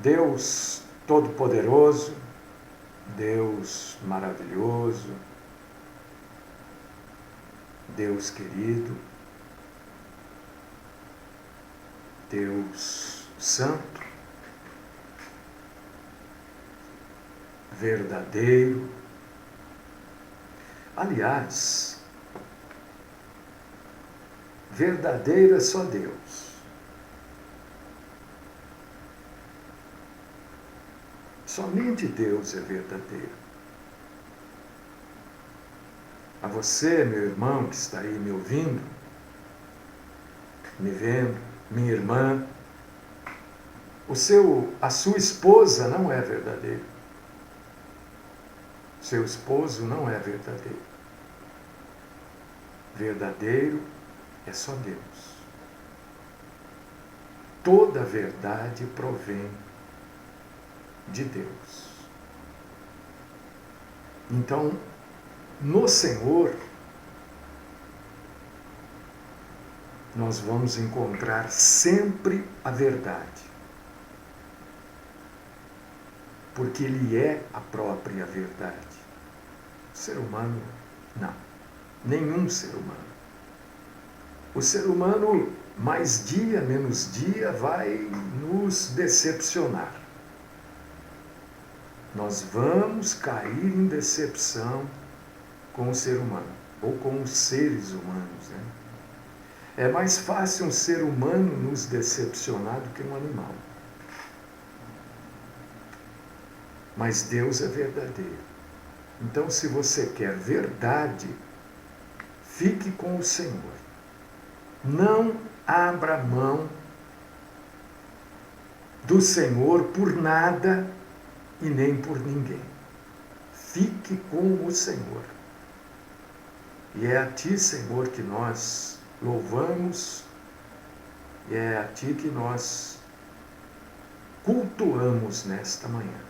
Deus Todo-Poderoso, Deus maravilhoso, Deus querido, Deus santo, verdadeiro. Aliás, verdadeiro é só Deus. Somente Deus é verdadeiro. A você, meu irmão, que está aí me ouvindo, me vendo, minha irmã, a sua esposa não é verdadeira. Seu esposo não é verdadeiro. Verdadeiro é só Deus. Toda verdade provém de Deus. Então, no Senhor, nós vamos encontrar sempre a verdade. Porque Ele é a própria verdade. O ser humano, não. Nenhum ser humano. O ser humano, mais dia, menos dia, vai nos decepcionar. Nós vamos cair em decepção com o ser humano, ou com os seres humanos, né? É mais fácil um ser humano nos decepcionar do que um animal. Mas Deus é verdadeiro. Então, se você quer verdade, fique com o Senhor. Não abra mão do Senhor por nada e nem por ninguém. Fique com o Senhor. E é a Ti, Senhor, que nós louvamos, e é a Ti que nós cultuamos nesta manhã.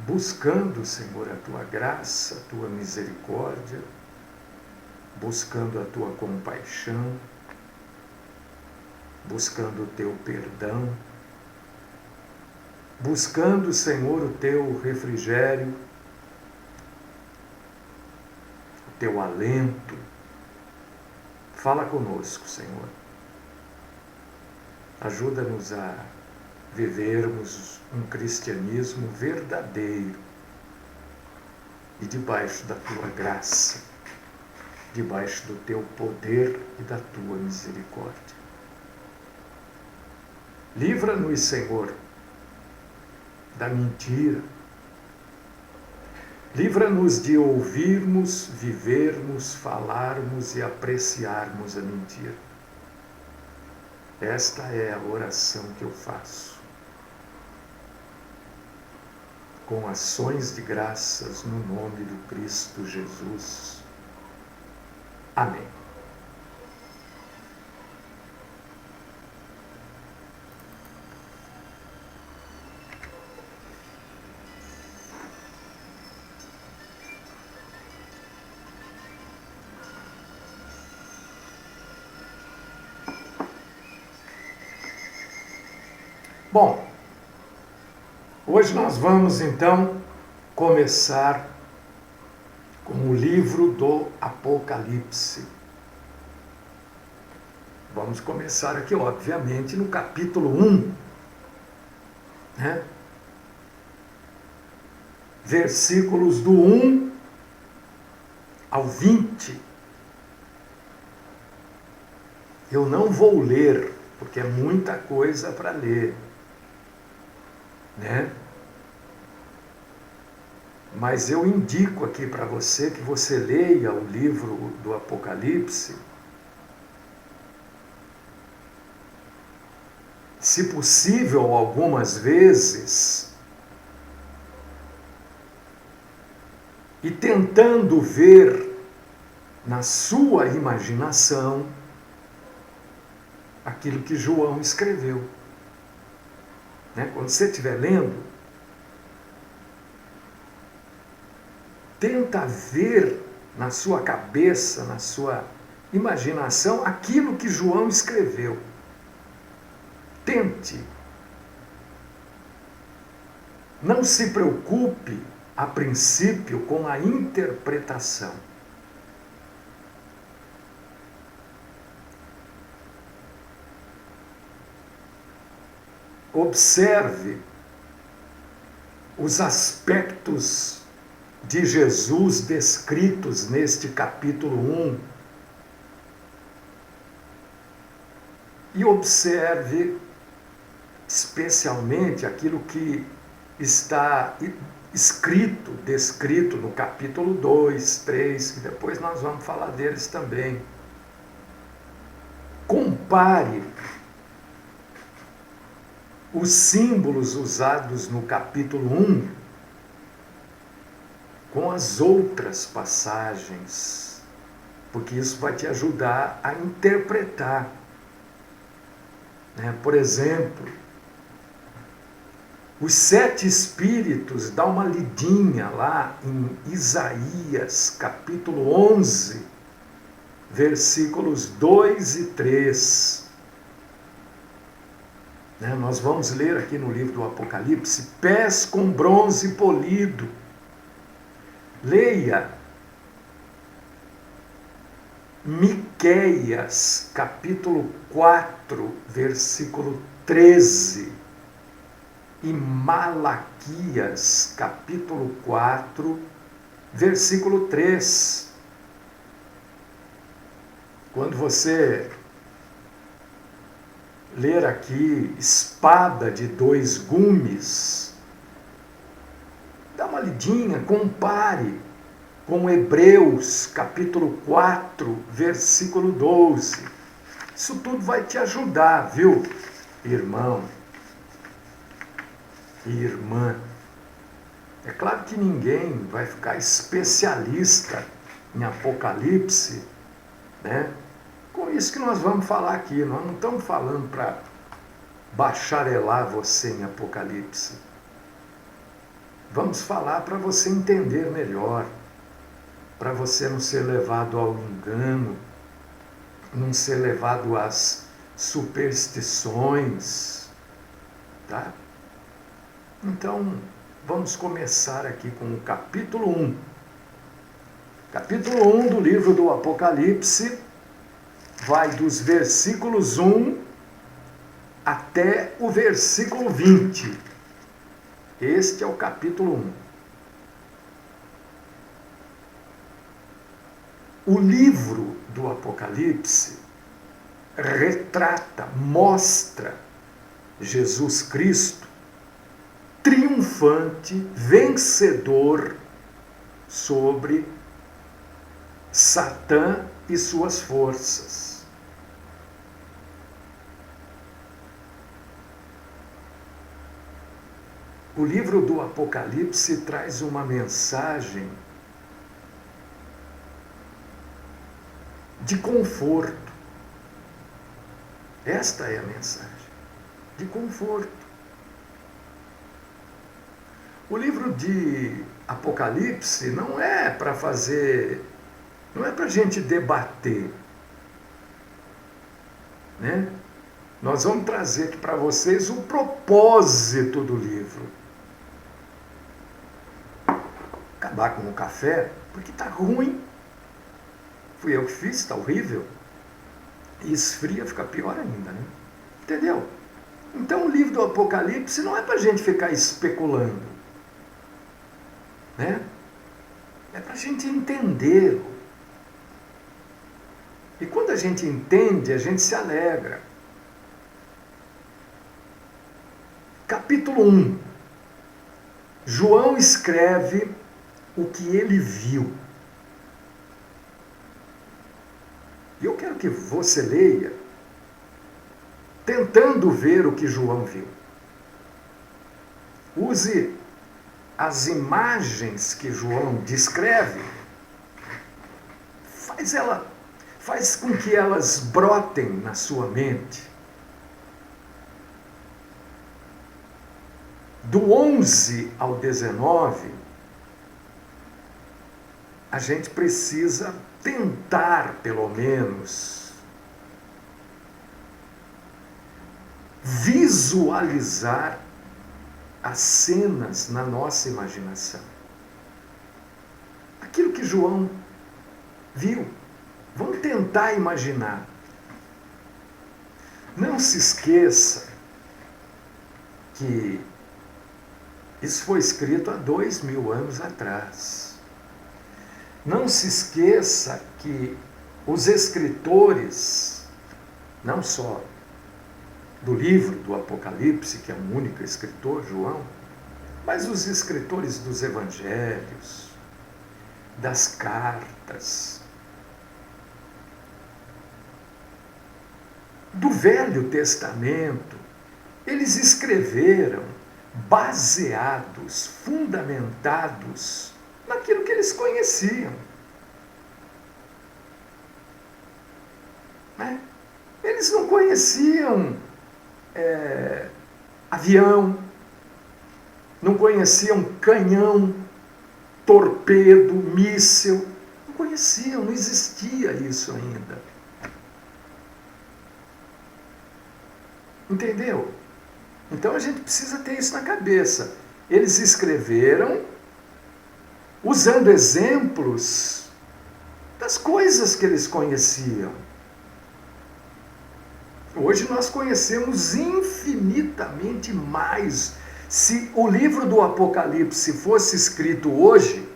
Buscando, Senhor, a Tua graça, a Tua misericórdia, buscando a Tua compaixão, buscando o Teu perdão, buscando, Senhor, o Teu refrigério, o Teu alento. Fala conosco, Senhor. Ajuda-nos a vivermos um cristianismo verdadeiro e debaixo da Tua graça, debaixo do Teu poder e da Tua misericórdia. Livra-nos, Senhor, da mentira. Livra-nos de ouvirmos, vivermos, falarmos e apreciarmos a mentira. Esta é a oração que eu faço, com ações de graças no nome do Cristo Jesus. Amém. Bom, hoje nós vamos então começar com o livro do Apocalipse. Vamos começar aqui, obviamente, no capítulo 1, né? Versículos do 1 ao 20. Eu não vou ler, porque é muita coisa para ler, né? Mas eu indico aqui para você que você leia o livro do Apocalipse, se possível, algumas vezes, e tentando ver na sua imaginação aquilo que João escreveu. Né? Quando você estiver lendo, tenta ver na sua cabeça, na sua imaginação, aquilo que João escreveu. Tente, Não se preocupe, a princípio, com a interpretação. Observe os aspectos de Jesus descritos neste capítulo 1 e observe especialmente aquilo que está escrito, descrito no capítulo 2, 3, que depois nós vamos falar deles também. Compare os símbolos usados no capítulo 1 com as outras passagens, porque isso vai te ajudar a interpretar. Por exemplo, os 7 espíritos, dá uma lidinha lá em Isaías, capítulo 11, versículos 2 e 3. Nós vamos ler aqui no livro do Apocalipse, pés com bronze polido. Leia Miqueias, capítulo 4, versículo 13. E Malaquias, capítulo 4, versículo 3. Quando você ler aqui espada de 2 gumes, dá uma lidinha, compare com Hebreus, capítulo 4, versículo 12. Isso tudo vai te ajudar, viu, irmão e irmã? É claro que ninguém vai ficar especialista em Apocalipse, com isso que nós vamos falar aqui. Nós não estamos falando para bacharelar você em Apocalipse. Vamos falar para você entender melhor, para você não ser levado ao engano, não ser levado às superstições, tá? Então, vamos começar aqui com o capítulo 1. Capítulo 1 do livro do Apocalipse vai dos versículos 1 até o versículo 20. Este é o capítulo 1. O livro do Apocalipse retrata, mostra Jesus Cristo triunfante, vencedor sobre Satã e suas forças. O livro do Apocalipse traz uma mensagem de conforto. Esta é a mensagem, de conforto. O livro de Apocalipse não é para fazer, não é para a gente debater, Nós vamos trazer aqui para vocês o propósito do livro. Acabar com o café, porque está ruim. Fui eu que fiz, está horrível. E esfria, fica pior ainda, Entendeu? Então o livro do Apocalipse não é para a gente ficar especulando, É para a gente entendê-lo. E quando a gente entende, a gente se alegra. Capítulo 1. João escreve o que ele viu. E eu quero que você leia, tentando ver o que João viu. Use as imagens que João descreve, faz com que elas brotem na sua mente. Do 11 ao 19, a gente precisa tentar, pelo menos, visualizar as cenas na nossa imaginação. Aquilo que João viu. Vamos tentar imaginar. Não se esqueça que isso foi escrito há 2000 anos atrás. Não se esqueça que os escritores, não só do livro do Apocalipse, que é o único escritor, João, mas os escritores dos evangelhos, das cartas, do Velho Testamento, eles escreveram baseados, fundamentados naquilo que eles conheciam. Né? Eles não conheciam avião, não conheciam canhão, torpedo, míssil, não conheciam, não existia isso ainda. Entendeu? Então a gente precisa ter isso na cabeça. Eles escreveram usando exemplos das coisas que eles conheciam. Hoje nós conhecemos infinitamente mais. Se o livro do Apocalipse fosse escrito hoje,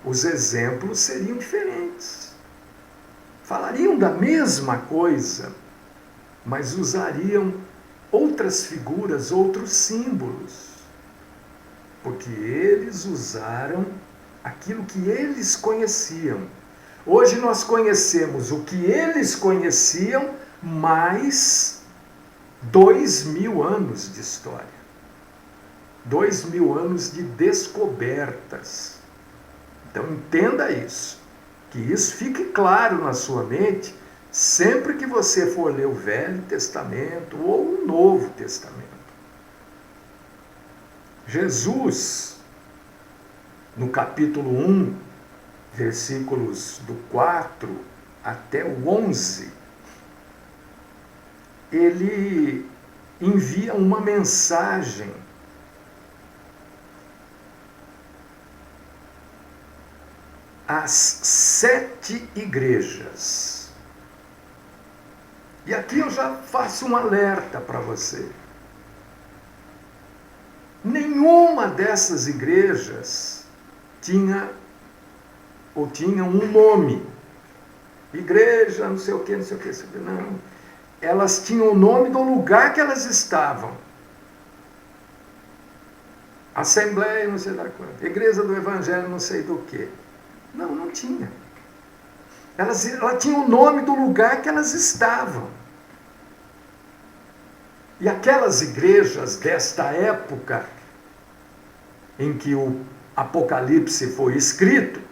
os exemplos seriam diferentes. Falariam da mesma coisa, mas usariam outras figuras, outros símbolos. Porque eles usaram aquilo que eles conheciam. Hoje nós conhecemos o que eles conheciam, mais 2000 anos de história. 2000 anos de descobertas. Então entenda isso. Que isso fique claro na sua mente sempre que você for ler o Velho Testamento ou o Novo Testamento. Jesus, no capítulo 1, versículos do 4 até o 11, ele envia uma mensagem às 7 igrejas. E aqui eu já faço um alerta para você. Nenhuma dessas igrejas tinha um nome. Igreja, não sei o que, não sei o que, não sei o que. Não. Elas tinham o nome do lugar que elas estavam. Assembleia, não sei da quanto. Igreja do Evangelho, não sei do que. Não tinha. Ela tinha o nome do lugar que elas estavam. E aquelas igrejas desta época, em que o Apocalipse foi escrito,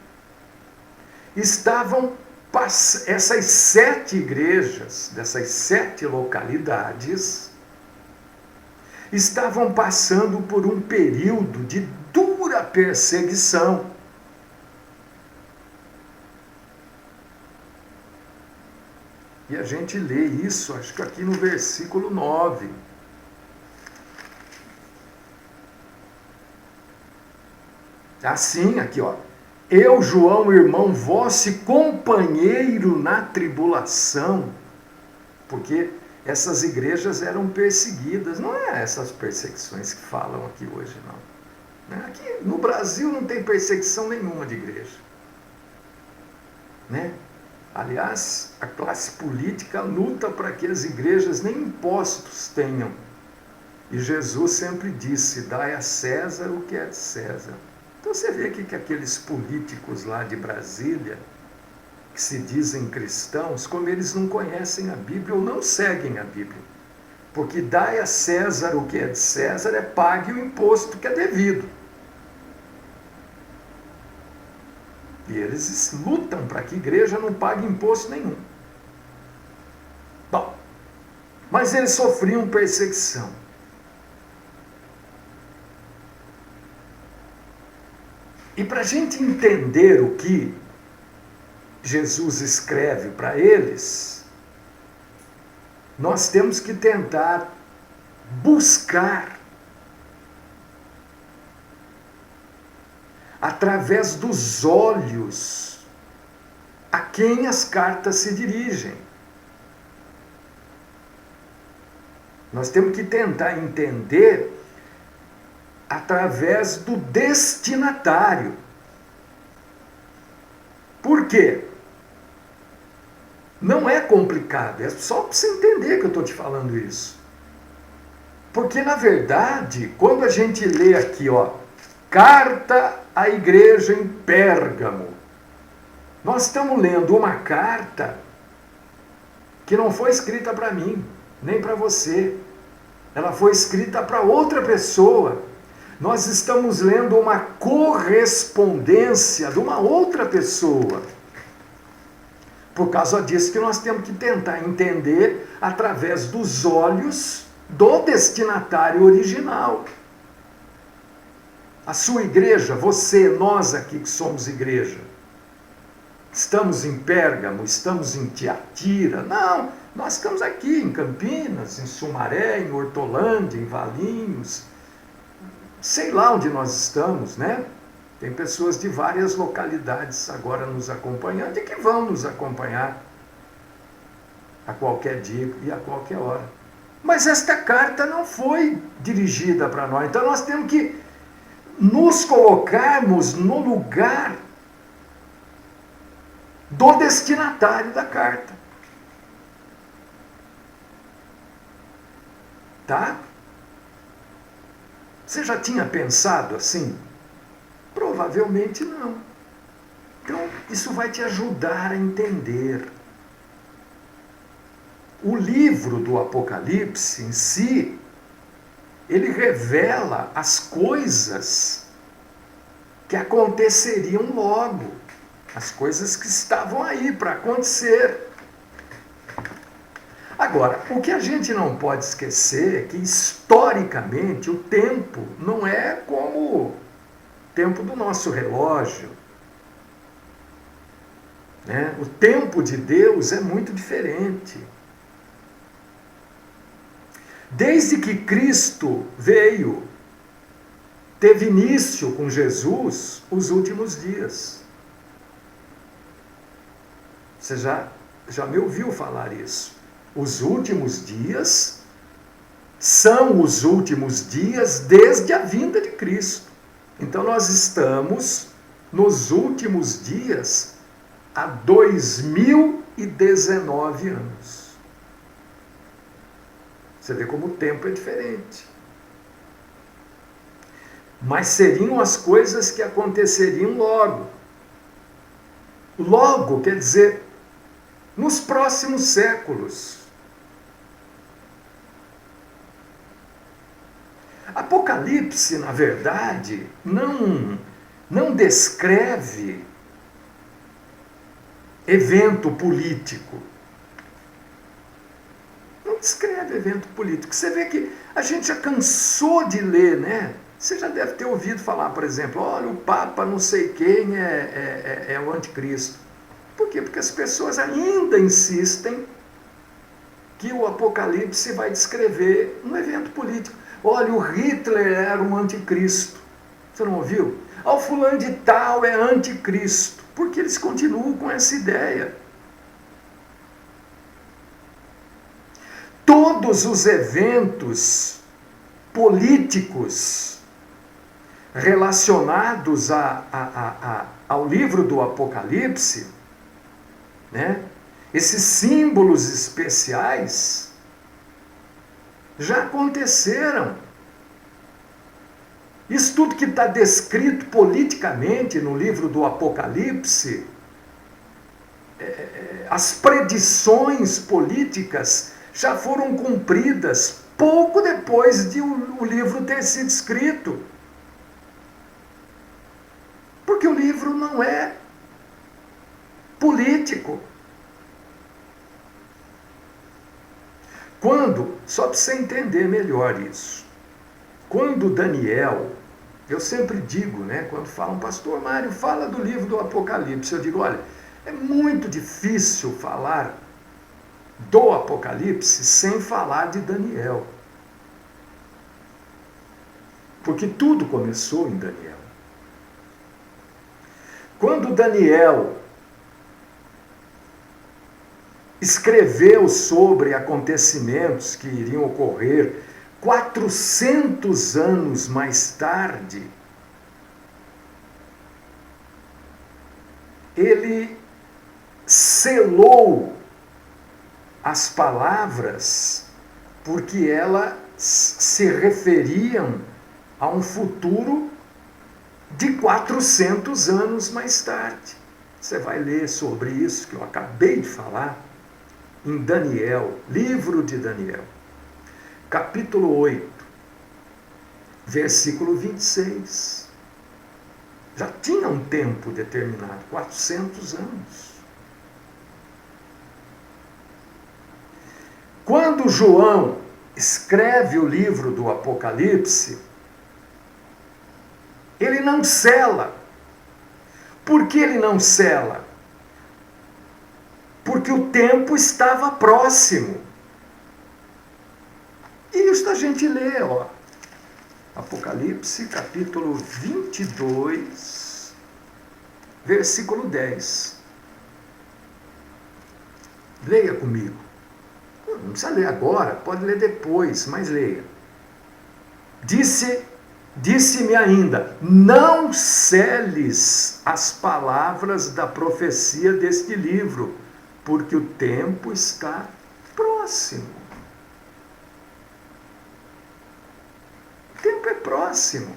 essas 7 igrejas, dessas 7 localidades, estavam passando por um período de dura perseguição. E a gente lê isso, acho que aqui no versículo 9. Assim, aqui, ó. Eu, João, irmão vosso e companheiro na tribulação. Porque essas igrejas eram perseguidas. Não é essas perseguições que falam aqui hoje, não. Aqui no Brasil não tem perseguição nenhuma de igreja. Né? Aliás, a classe política luta para que as igrejas nem impostos tenham. E Jesus sempre disse, dai a César o que é de César. Então você vê aqui que aqueles políticos lá de Brasília, que se dizem cristãos, como eles não conhecem a Bíblia ou não seguem a Bíblia. Porque dai a César o que é de César, pague o imposto que é devido. E eles lutam para que a igreja não pague imposto nenhum. Bom, mas eles sofriam perseguição. E para a gente entender o que Jesus escreve para eles, nós temos que tentar buscar através dos olhos a quem as cartas se dirigem. Nós temos que tentar entender através do destinatário. Por quê? Não é complicado, é só para você entender que eu estou te falando isso. Porque, na verdade, quando a gente lê aqui, ó, carta à igreja em Pérgamo, nós estamos lendo uma carta que não foi escrita para mim, nem para você. Ela foi escrita para outra pessoa. Nós estamos lendo uma correspondência de uma outra pessoa. Por causa disso que nós temos que tentar entender através dos olhos do destinatário original. A sua igreja, você, nós aqui que somos igreja, estamos em Pérgamo, estamos em Tiatira? Não, nós estamos aqui em Campinas, em Sumaré, em Hortolândia, em Valinhos, sei lá onde nós estamos, né? Tem pessoas de várias localidades agora nos acompanhando e que vão nos acompanhar a qualquer dia e a qualquer hora. Mas esta carta não foi dirigida para nós, então nós temos que nos colocarmos no lugar do destinatário da carta. Tá? Você já tinha pensado assim? Provavelmente não. Então, isso vai te ajudar a entender. O livro do Apocalipse em si, ele revela as coisas que aconteceriam logo, as coisas que estavam aí para acontecer. Agora, o que a gente não pode esquecer é que, historicamente, o tempo não é como o tempo do nosso relógio. Né? O tempo de Deus é muito diferente. Desde que Cristo veio, teve início com Jesus os últimos dias. Você já me ouviu falar isso? Os últimos dias são os últimos dias desde a vinda de Cristo. Então nós estamos nos últimos dias há 2019 anos. Você vê como o tempo é diferente. Mas seriam as coisas que aconteceriam logo. Logo, quer dizer, nos próximos séculos. Apocalipse, na verdade, não descreve evento político. Não descreve evento político. Você vê que a gente já cansou de ler, né? Você já deve ter ouvido falar, por exemplo, olha, o Papa não sei quem é o anticristo. Por quê? Porque as pessoas ainda insistem que o Apocalipse vai descrever um evento político. Olha, o Hitler era um anticristo. Você não ouviu? O fulano de tal é anticristo. Porque eles continuam com essa ideia. Todos os eventos políticos relacionados ao livro do Apocalipse, né? Esses símbolos especiais já aconteceram. Isso tudo que está descrito politicamente no livro do Apocalipse, as predições políticas já foram cumpridas pouco depois de o livro ter sido escrito. Porque o livro não é político. Só para você entender melhor isso, quando Daniel, eu sempre digo, né, quando falam, pastor Mário, fala do livro do Apocalipse, eu digo, olha, é muito difícil falar do Apocalipse sem falar de Daniel. Porque tudo começou em Daniel. Quando Daniel escreveu sobre acontecimentos que iriam ocorrer 400 anos mais tarde, ele selou as palavras porque elas se referiam a um futuro de 400 anos mais tarde. Você vai ler sobre isso que eu acabei de falar em Daniel, livro de Daniel, capítulo 8, versículo 26. Já tinha um tempo determinado, 400 anos. Quando João escreve o livro do Apocalipse, ele não sela. Por que ele não sela? Porque o tempo estava próximo. E isso a gente lê, ó. Apocalipse, capítulo 22, versículo 10. Leia comigo. Não precisa ler agora, pode ler depois, mas leia. Disse-me ainda, não seles as palavras da profecia deste livro, porque o tempo está próximo. O tempo é próximo.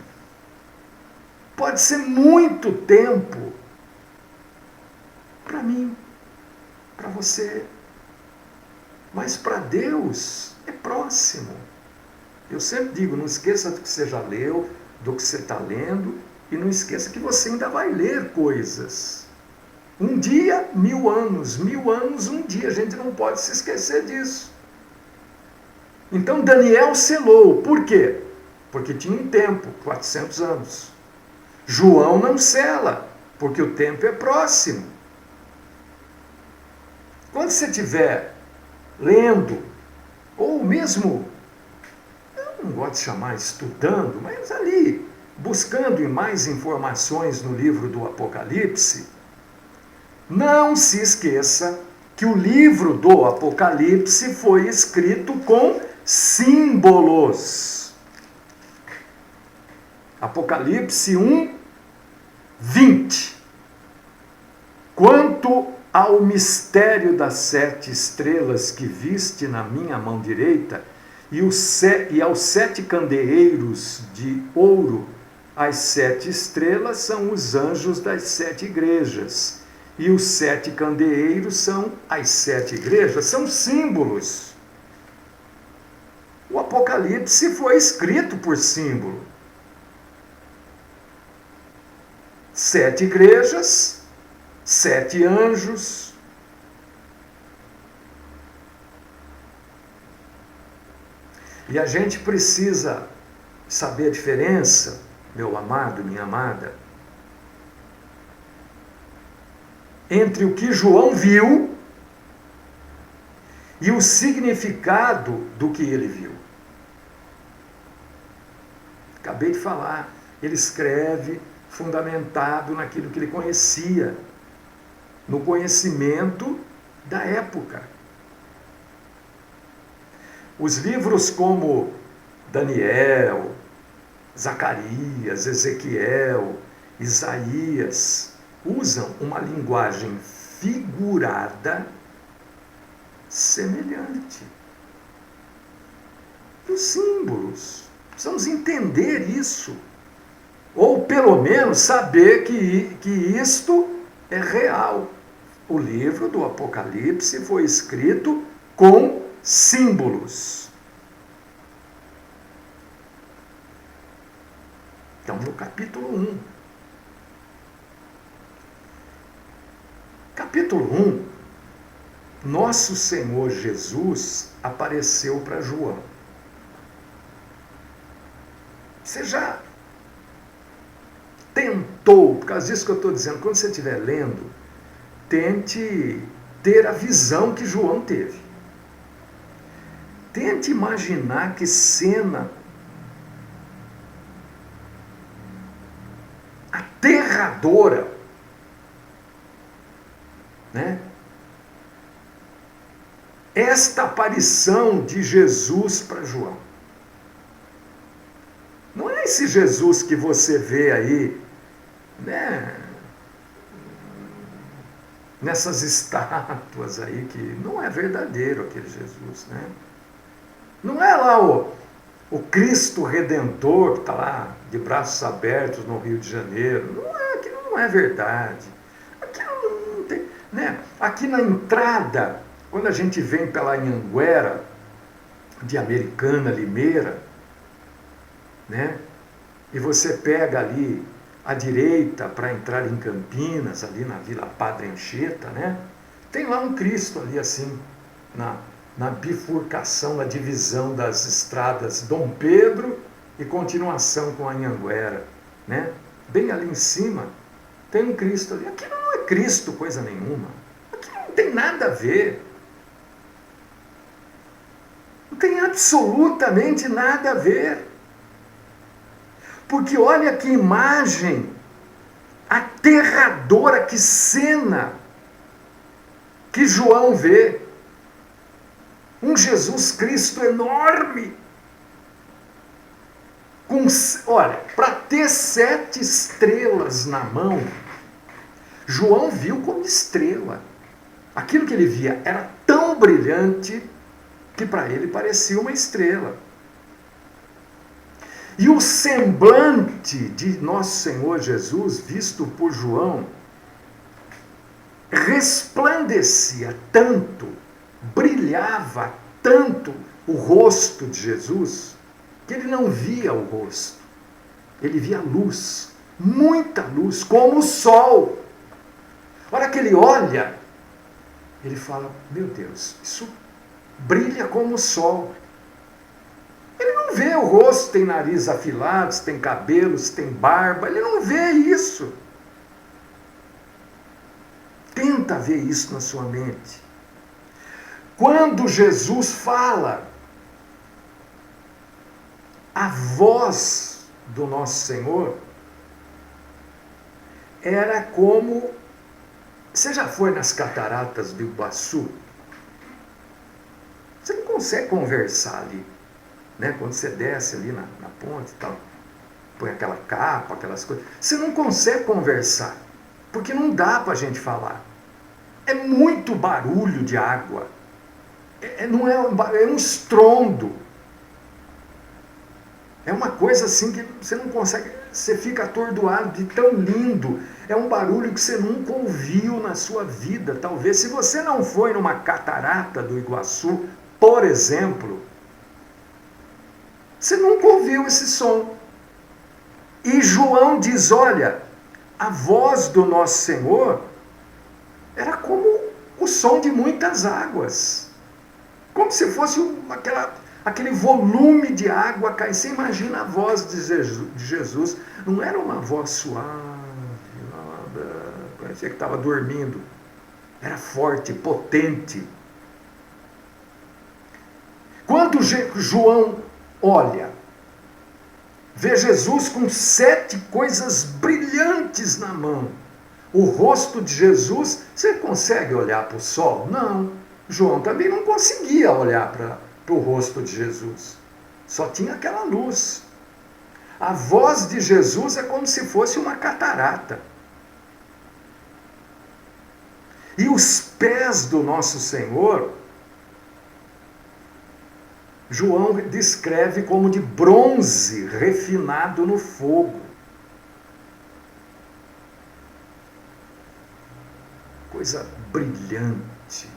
Pode ser muito tempo para mim, para você, mas para Deus é próximo. Eu sempre digo, não esqueça do que você já leu, do que você está lendo, e não esqueça que você ainda vai ler coisas. Um dia, 1000 anos, 1000 anos, um dia. A gente não pode se esquecer disso. Então Daniel selou. Por quê? Porque tinha um tempo, 400 anos. João não sela, porque o tempo é próximo. Quando você estiver lendo, ou mesmo, eu não gosto de chamar estudando, mas ali, buscando mais informações no livro do Apocalipse, não se esqueça que o livro do Apocalipse foi escrito com símbolos. Apocalipse 1, 20. Quanto ao mistério das 7 estrelas que viste na minha mão direita, e aos 7 candeeiros de ouro, as 7 estrelas são os anjos das 7 igrejas. E os 7 candeeiros são as 7 igrejas, são símbolos. O Apocalipse foi escrito por símbolo. 7 igrejas, 7 anjos. E a gente precisa saber a diferença, meu amado, minha amada, entre o que João viu e o significado do que ele viu. Acabei de falar, ele escreve fundamentado naquilo que ele conhecia, no conhecimento da época. Os livros como Daniel, Zacarias, Ezequiel, Isaías, usam uma linguagem figurada semelhante. Os símbolos. Precisamos entender isso. Ou, pelo menos, saber que isto é real. O livro do Apocalipse foi escrito com símbolos. Então, no capítulo 1. Capítulo 1, nosso Senhor Jesus apareceu para João. Você já tentou, por causa disso que eu estou dizendo, quando você estiver lendo, tente ter a visão que João teve. Tente imaginar que cena aterradora né? Esta aparição de Jesus para João. Não é esse Jesus que você vê aí, né? Nessas estátuas aí, que não é verdadeiro aquele Jesus, né? Não é lá o Cristo Redentor que está lá de braços abertos no Rio de Janeiro. Não é, aquilo não é verdade. Aquilo não tem, né? Aqui na entrada, quando a gente vem pela Anhanguera, de Americana, Limeira, né? E você pega ali à direita para entrar em Campinas, ali na Vila Padre Anchieta, né? Tem lá um Cristo ali assim, na bifurcação, na divisão das estradas Dom Pedro e continuação com a Anhanguera, né? Bem ali em cima tem um Cristo ali. Aquilo não é Cristo coisa nenhuma. Aquilo não tem nada a ver. Não tem absolutamente nada a ver. Porque olha que imagem aterradora, que cena que João vê. Um Jesus Cristo enorme. Olha, para ter 7 estrelas na mão, João viu como estrela. Aquilo que ele via era tão brilhante que para ele parecia uma estrela. E o semblante de nosso Senhor Jesus, visto por João, resplandecia tanto, brilhava tanto o rosto de Jesus, que ele não via o rosto. Ele via luz, muita luz, como o sol. A hora que ele olha, ele fala, meu Deus, isso brilha como o sol. Ele não vê o rosto, tem nariz afilado, tem cabelos, tem barba, ele não vê isso. Tenta ver isso na sua mente. Quando Jesus fala, a voz do nosso Senhor era como... Você já foi nas cataratas do Iguaçu? Você não consegue conversar ali, né? Quando você desce ali na ponte e tal, põe aquela capa, aquelas coisas, você não consegue conversar, porque não dá para a gente falar. É muito barulho de água. Não é um estrondo. É uma coisa assim que você não consegue, você fica atordoado de tão lindo. É um barulho que você nunca ouviu na sua vida, talvez. Se você não foi numa catarata do Iguaçu, por exemplo, você nunca ouviu esse som. E João diz, olha, a voz do nosso Senhor era como o som de muitas águas. Como se fosse aquele volume de água caindo. Você imagina a voz de Jesus. Não era uma voz suave, nada, parecia que estava dormindo. Era forte, potente. Quando João olha, vê Jesus com 7 coisas brilhantes na mão. O rosto de Jesus, você consegue olhar para o sol? Não. João também não conseguia olhar para o rosto de Jesus. Só tinha aquela luz. A voz de Jesus é como se fosse uma catarata. E os pés do nosso Senhor, João descreve como de bronze refinado no fogo. Coisa brilhante.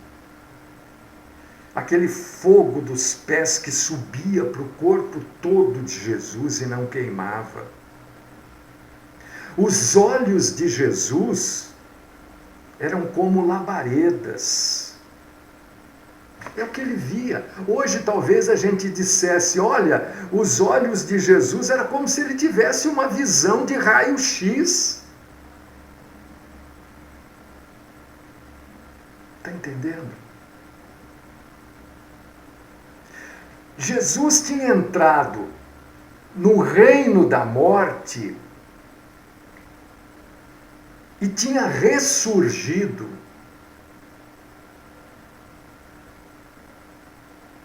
Aquele fogo dos pés que subia para o corpo todo de Jesus e não queimava. Os olhos de Jesus eram como labaredas. É o que ele via. Hoje talvez a gente dissesse, olha, os olhos de Jesus era como se ele tivesse uma visão de raio-x. Está entendendo? Jesus tinha entrado no reino da morte e tinha ressurgido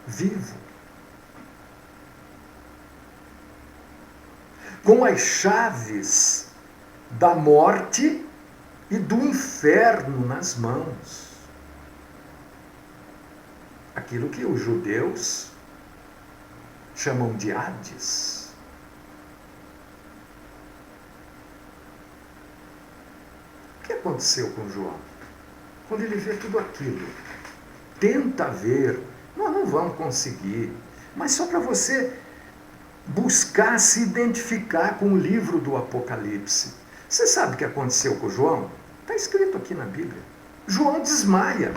vivo, com as chaves da morte e do inferno nas mãos. Aquilo que os judeus chamam de Hades. O que aconteceu com João? Quando ele vê tudo aquilo, tenta ver, nós não vamos conseguir, mas só para você buscar se identificar com o livro do Apocalipse. Você sabe o que aconteceu com João? Está escrito aqui na Bíblia. João desmaia.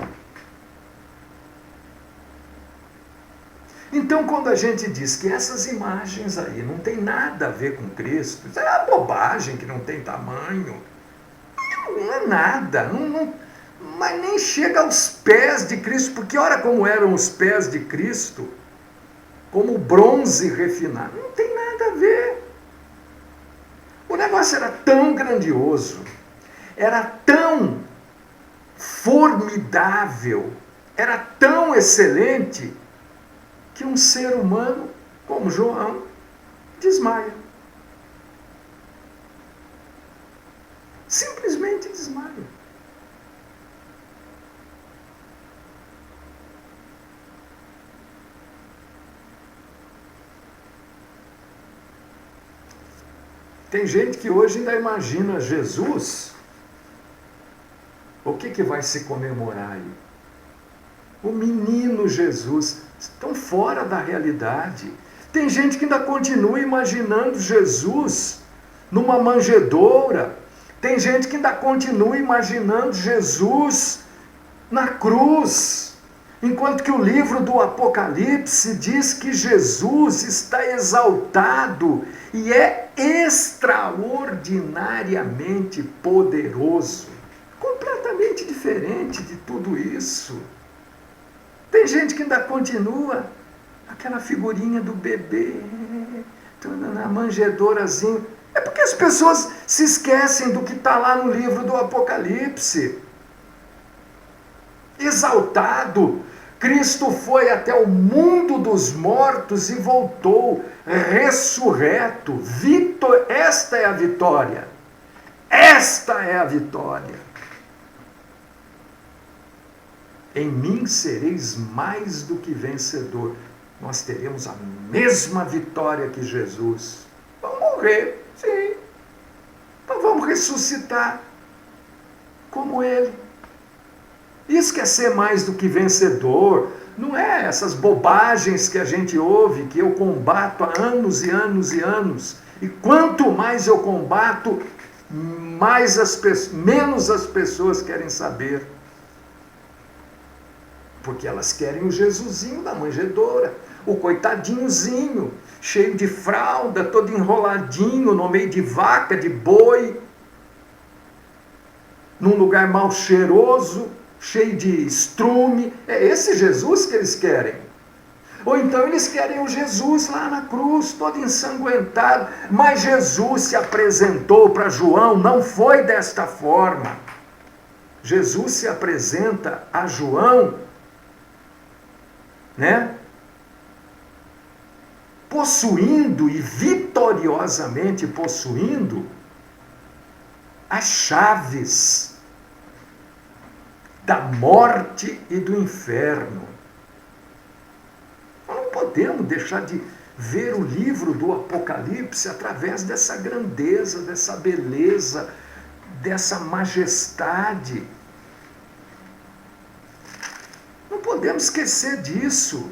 Então, quando a gente diz que essas imagens aí não tem nada a ver com Cristo, isso é uma bobagem que não tem tamanho, não é nada, mas nem chega aos pés de Cristo, porque olha como eram os pés de Cristo, como bronze refinado, não tem nada a ver. O negócio era tão grandioso, era tão formidável, era tão excelente, que um ser humano como João desmaia. Simplesmente desmaia. Tem gente que hoje ainda imagina Jesus. O que vai se comemorar aí? O menino Jesus. Estão fora da realidade. Tem gente que ainda continua imaginando Jesus numa manjedoura. Tem gente que ainda continua imaginando Jesus na cruz. Enquanto que o livro do Apocalipse diz que Jesus está exaltado e é extraordinariamente poderoso. Completamente diferente de tudo isso. Tem gente que ainda continua aquela figurinha do bebê, na manjedourazinha. É porque as pessoas se esquecem do que está lá no livro do Apocalipse. Exaltado, Cristo foi até o mundo dos mortos e voltou, ressurreto. Esta é a vitória. Esta é a vitória. Em mim sereis mais do que vencedor. Nós teremos a mesma vitória que Jesus. Vamos morrer, sim. Então vamos ressuscitar como Ele. Isso que é ser mais do que vencedor. Não é essas bobagens que a gente ouve, que eu combato há anos e anos e anos. E quanto mais eu combato, menos as pessoas querem saber. Porque elas querem o Jesusinho da manjedoura, o coitadinhozinho, cheio de fralda, todo enroladinho, no meio de vaca, de boi, num lugar mal cheiroso, cheio de estrume. É esse Jesus que eles querem. Ou então eles querem o Jesus lá na cruz, todo ensanguentado. Mas Jesus se apresentou para João, não foi desta forma. Jesus se apresenta a João, possuindo e vitoriosamente possuindo as chaves da morte e do inferno. Nós não podemos deixar de ver o livro do Apocalipse através dessa grandeza, dessa beleza, dessa majestade. Não podemos esquecer disso.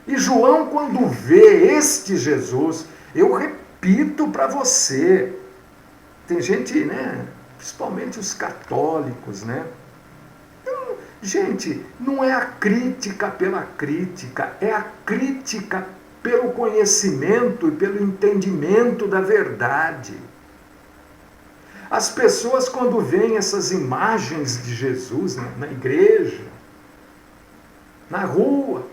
E João, quando vê este Jesus, eu repito para você, tem gente, principalmente os católicos, gente, não é a crítica pela crítica, é a crítica pelo conhecimento e pelo entendimento da verdade. As pessoas, quando veem essas imagens de Jesus na igreja, na rua,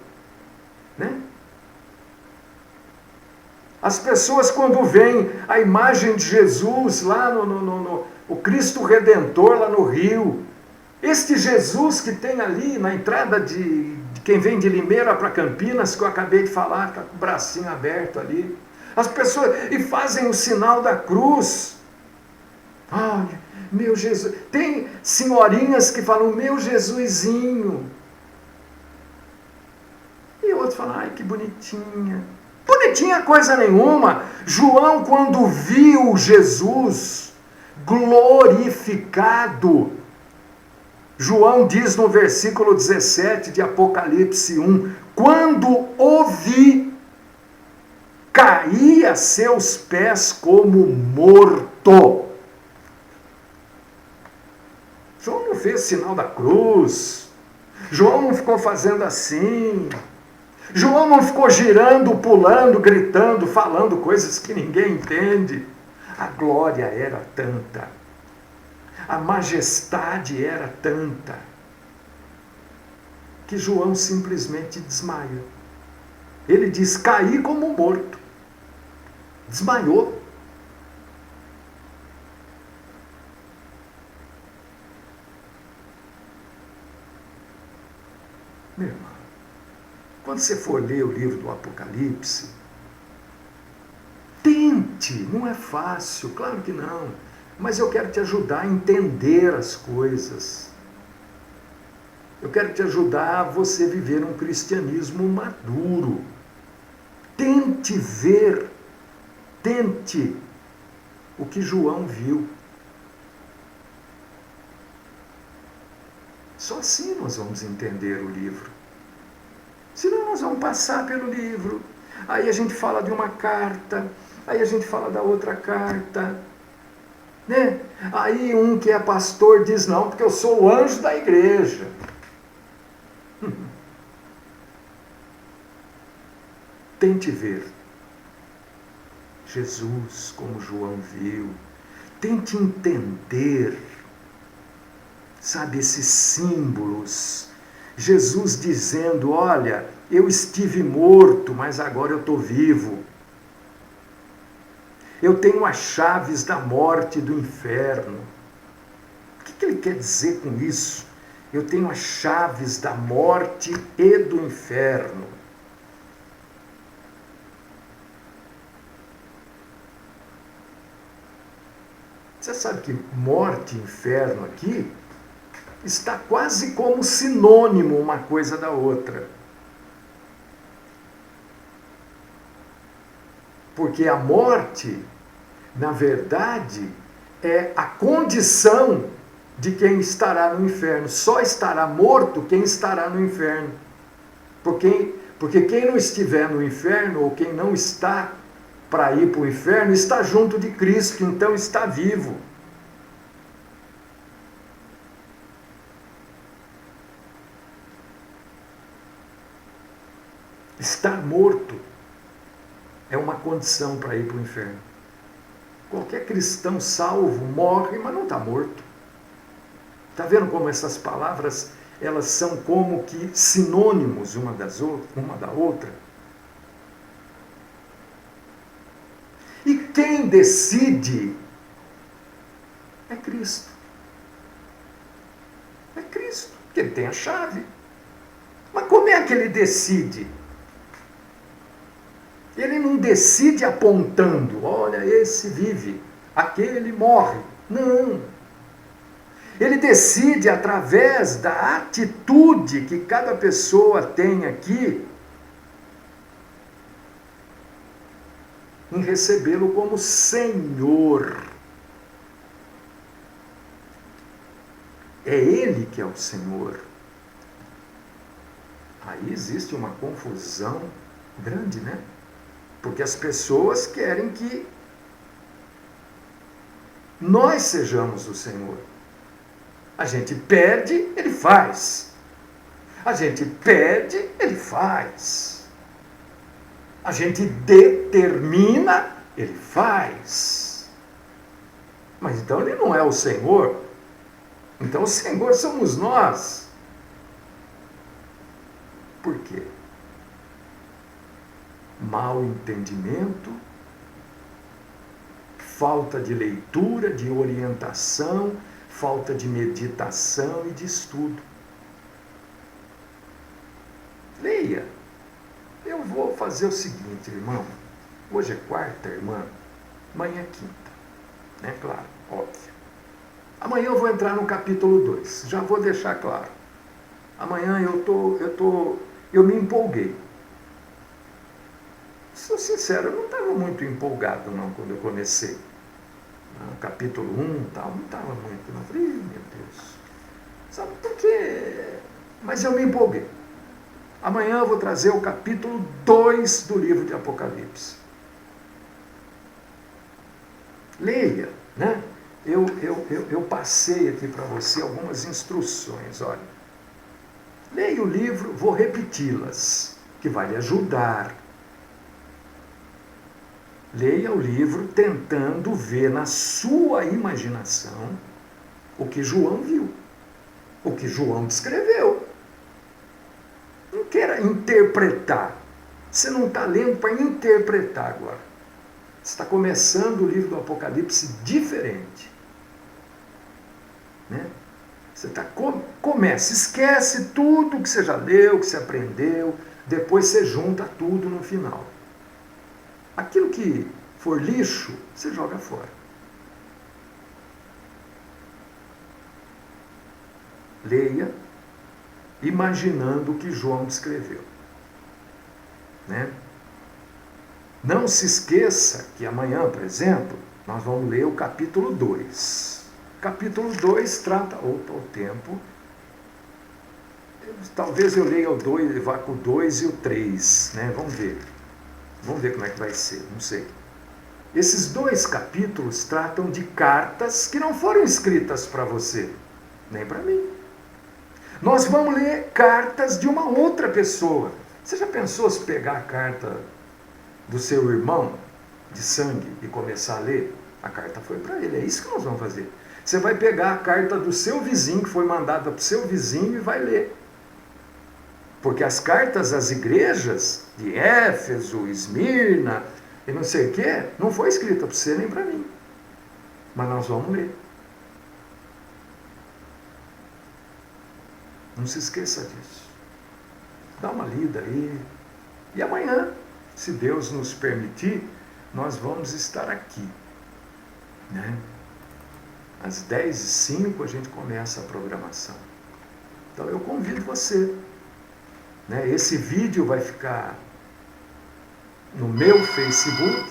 as pessoas, quando veem a imagem de Jesus lá o Cristo Redentor lá no Rio, Este Jesus que tem ali na entrada de quem vem de Limeira para Campinas, que eu acabei de falar, está com o bracinho aberto ali. As pessoas, e fazem o sinal da cruz. Ai, meu Jesus. Tem senhorinhas que falam, meu Jesusinho. E outros falam, ai, que bonitinha. Bonitinha coisa nenhuma. João, quando viu Jesus glorificado, João diz no versículo 17 de Apocalipse 1, quando o vi, caí a seus pés como morto. João não fez sinal da cruz. João não ficou fazendo assim. João não ficou girando, pulando, gritando, falando coisas que ninguém entende. A glória era tanta. A majestade era tanta. Que João simplesmente desmaiou. Ele diz, caí como morto. Desmaiou. Meu irmão, quando você for ler o livro do Apocalipse, tente, não é fácil, claro que não, mas eu quero te ajudar a entender as coisas. Eu quero te ajudar a você viver um cristianismo maduro. Tente ver, tente o que João viu. Só assim nós vamos entender o livro. Senão nós vamos passar pelo livro. Aí a gente fala de uma carta, aí a gente fala da outra carta. Né? Aí um que é pastor diz, não, porque eu sou o anjo da igreja. Tente ver Jesus como João viu. Tente entender, sabe, esses símbolos. Jesus dizendo, olha, eu estive morto, mas agora eu estou vivo. Eu tenho as chaves da morte e do inferno. O que ele quer dizer com isso? Eu tenho as chaves da morte e do inferno. Você sabe que morte e inferno aqui está quase como sinônimo uma coisa da outra. Porque a morte, na verdade, é a condição de quem estará no inferno. Só estará morto quem estará no inferno. Porque quem não estiver no inferno, ou quem não está para ir para o inferno, está junto de Cristo, então está vivo. Estar morto é uma condição para ir para o inferno. Qualquer cristão salvo morre, mas não está morto. Está vendo como essas palavras, elas são como que sinônimos uma da outra? E quem decide é Cristo. É Cristo, porque ele tem a chave. Mas como é que ele decide? Ele não decide apontando, olha, esse vive, aquele morre. Não. Ele decide através da atitude que cada pessoa tem aqui em recebê-lo como Senhor. É Ele que é o Senhor. Aí existe uma confusão grande, né? Porque as pessoas querem que nós sejamos o Senhor. A gente pede, Ele faz. A gente pede, Ele faz. A gente determina, Ele faz. Mas então Ele não é o Senhor. Então o Senhor somos nós. Por quê? Mau entendimento, falta de leitura, de orientação, falta de meditação e de estudo. Leia. Eu vou fazer o seguinte, irmão. Hoje é quarta, irmã. Amanhã é quinta. Né? Claro, óbvio. Amanhã eu vou entrar no capítulo 2. Já vou deixar claro. Amanhã eu me empolguei. Sou sincero, eu não estava muito empolgado não quando eu comecei. No capítulo 1 tal, não estava muito. Não. Falei, meu Deus. Sabe por quê? Mas eu me empolguei. Amanhã eu vou trazer o capítulo 2 do livro de Apocalipse. Leia, né? Eu passei aqui para você algumas instruções, olha. Leia o livro, vou repeti-las, que vai lhe ajudar. Leia o livro tentando ver na sua imaginação o que João viu, o que João descreveu. Não queira interpretar. Você não está lendo para interpretar agora. Você está começando o livro do Apocalipse diferente. Né? Você começa, esquece tudo que você já leu, que você aprendeu, depois você junta tudo no final. Aquilo que for lixo, você joga fora. Leia, imaginando o que João descreveu. Né? Não se esqueça que amanhã, por exemplo, nós vamos ler o capítulo 2. Capítulo 2 trata o tempo. Talvez eu leia o 2, vá com o 2 e o 3. Né? Vamos ver. Vamos ver como é que vai ser, não sei. Esses 2 capítulos tratam de cartas que não foram escritas para você, nem para mim. Nós vamos ler cartas de uma outra pessoa. Você já pensou se pegar a carta do seu irmão de sangue e começar a ler? A carta foi para ele, é isso que nós vamos fazer. Você vai pegar a carta do seu vizinho, que foi mandada para o seu vizinho, e vai ler. Porque as cartas às igrejas de Éfeso, Esmirna e não sei o quê, não foi escrita para você nem para mim. Mas nós vamos ler. Não se esqueça disso. Dá uma lida aí. E amanhã, se Deus nos permitir, nós vamos estar aqui. Né? Às 10h05 a gente começa a programação. Então eu convido você. Né? Esse vídeo vai ficar no meu Facebook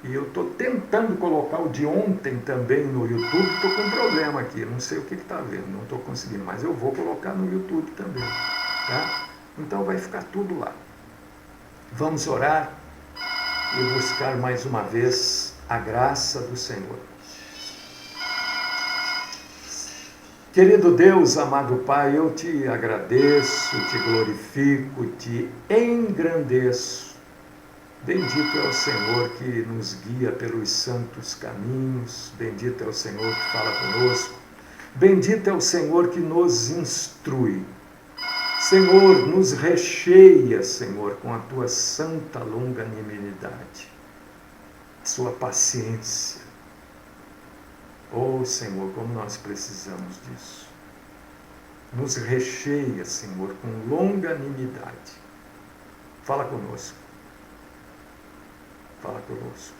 e eu estou tentando colocar o de ontem também no YouTube. Estou com um problema aqui, não sei o que está vendo, não estou conseguindo, mas eu vou colocar no YouTube também. Tá? Então vai ficar tudo lá. Vamos orar e buscar mais uma vez a graça do Senhor. Querido Deus, amado Pai, eu te agradeço, te glorifico, te engrandeço. Bendito é o Senhor que nos guia pelos santos caminhos, bendito é o Senhor que fala conosco, bendito é o Senhor que nos instrui. Senhor, nos recheia, Senhor, com a tua santa longanimidade, sua paciência. Oh, Senhor, como nós precisamos disso. Nos recheia, Senhor, com longanimidade. Fala conosco. Fala conosco.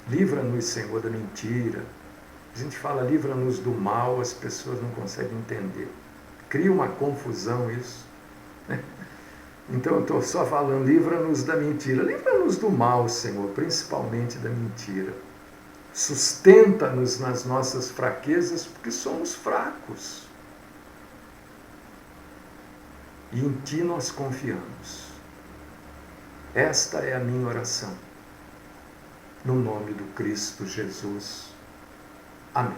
Livra-nos, Senhor, da mentira. A gente fala, livra-nos do mal, as pessoas não conseguem entender. Cria uma confusão isso. Então eu estou só falando, livra-nos da mentira. Livra-nos do mal, Senhor, principalmente da mentira. Sustenta-nos nas nossas fraquezas, porque somos fracos. E em Ti nós confiamos. Esta é a minha oração. No nome do Cristo Jesus. Amém.